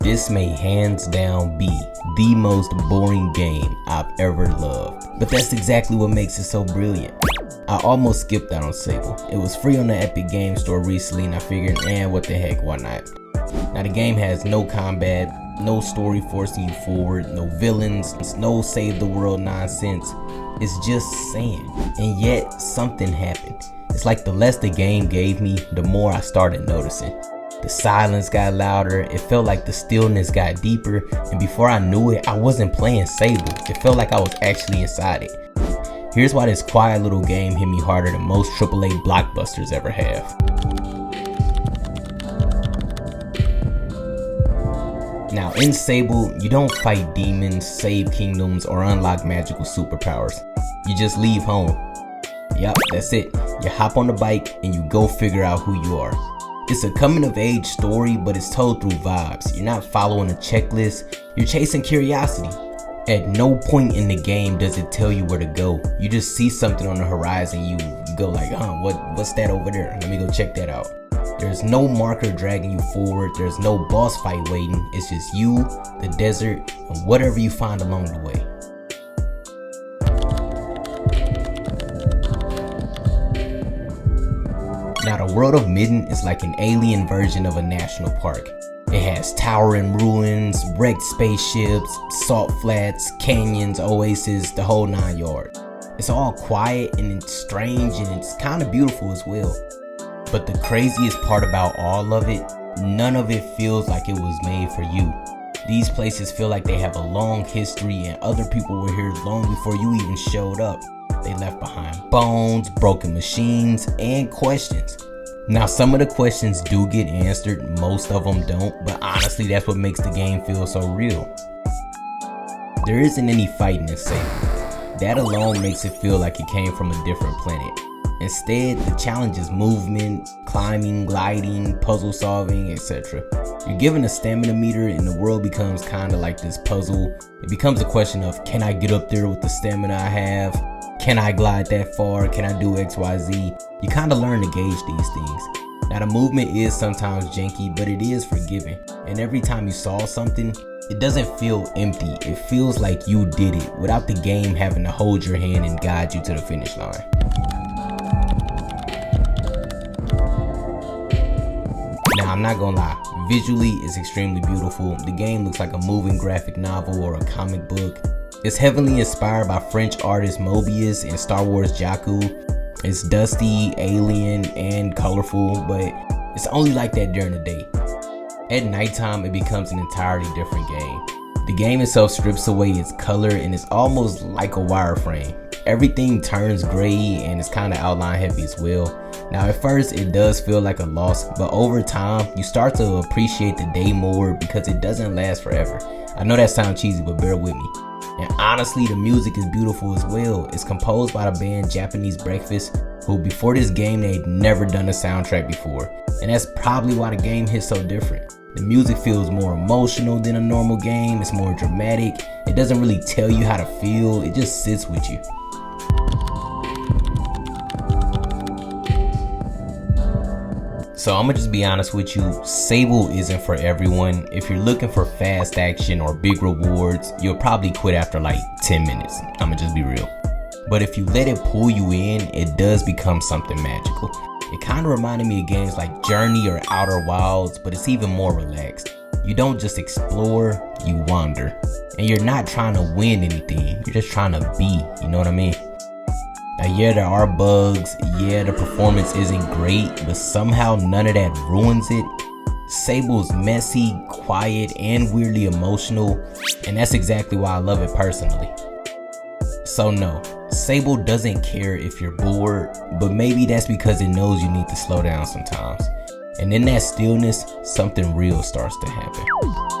This may hands down be the most boring game I've ever loved. But that's exactly what makes it so brilliant. I almost skipped out on Sable. It was free on the Epic Game Store recently and I figured, what the heck, why not? Now the game has no combat, no story forcing you forward, no villains, no save the world nonsense. It's just sand. And yet something happened. It's like the less the game gave me, the more I started noticing. The silence got louder, it felt like the stillness got deeper, and before I knew it, I wasn't playing Sable. It felt like I was actually inside it. Here's why this quiet little game hit me harder than most AAA blockbusters ever have. Now in Sable, you don't fight demons, save kingdoms, or unlock magical superpowers. You just leave home. Yep, that's it. You hop on the bike and you go figure out who you are. It's a coming of age story, but it's told through vibes. You're not following a checklist, you're chasing curiosity. At no point in the game does it tell you where to go. You just see something on the horizon, you go like, what's that over there? Let me go check that out. There's no marker dragging you forward, there's no boss fight waiting. It's just you, the desert, and whatever you find along the way. Now the world of Midden is like an alien version of a national park. It has towering ruins, wrecked spaceships, salt flats, canyons, oases, the whole 9 yards. It's all quiet and it's strange and it's kind of beautiful as well. But the craziest part about all of it, none of it feels like it was made for you. These places feel like they have a long history and other people were here long before you even showed up. They left behind bones, broken machines, and questions. Now some of the questions do get answered, most of them don't, but honestly that's what makes the game feel so real. There isn't any fighting in Sable. That alone makes it feel like it came from a different planet. Instead, the challenge is movement, climbing, gliding, puzzle solving, etc. You're given a stamina meter and the world becomes kind of like this puzzle. It becomes a question of, can I get up there with the stamina I have? Can I glide that far? Can I do XYZ? You kind of learn to gauge these things. Now the movement is sometimes janky, but it is forgiving. And every time you solve something, it doesn't feel empty. It feels like you did it without the game having to hold your hand and guide you to the finish line. Now I'm not gonna lie, visually it's extremely beautiful. The game looks like a moving graphic novel or a comic book. It's heavily inspired by French artist Mobius and Star Wars Jakku. It's dusty, alien, and colorful, but it's only like that during the day. At nighttime, it becomes an entirely different game. The game itself strips away its color and it's almost like a wireframe. Everything turns gray and it's kind of outline heavy as well. Now at first it does feel like a loss, but over time you start to appreciate the day more because it doesn't last forever. I know that sounds cheesy, but bear with me. And honestly, the music is beautiful as well. It's composed by the band Japanese Breakfast, who before this game they'd never done a soundtrack before. And that's probably why the game hits so different. The music feels more emotional than a normal game, it's more dramatic. It doesn't really tell you how to feel, it just sits with you. So I'm gonna just be honest with you, Sable isn't for everyone. If you're looking for fast action or big rewards, you'll probably quit after like 10 minutes. I'm gonna just be real. But if you let it pull you in, it does become something magical. It kind of reminded me of games like Journey or Outer Wilds, but it's even more relaxed. You don't just explore, you wander. And you're not trying to win anything, you're just trying to be, you know what I mean? Now yeah, there are bugs, yeah, the performance isn't great, but somehow none of that ruins it. Sable's messy, quiet, and weirdly emotional, and that's exactly why I love it personally. So no, Sable doesn't care if you're bored, but maybe that's because it knows you need to slow down sometimes. And in that stillness, something real starts to happen.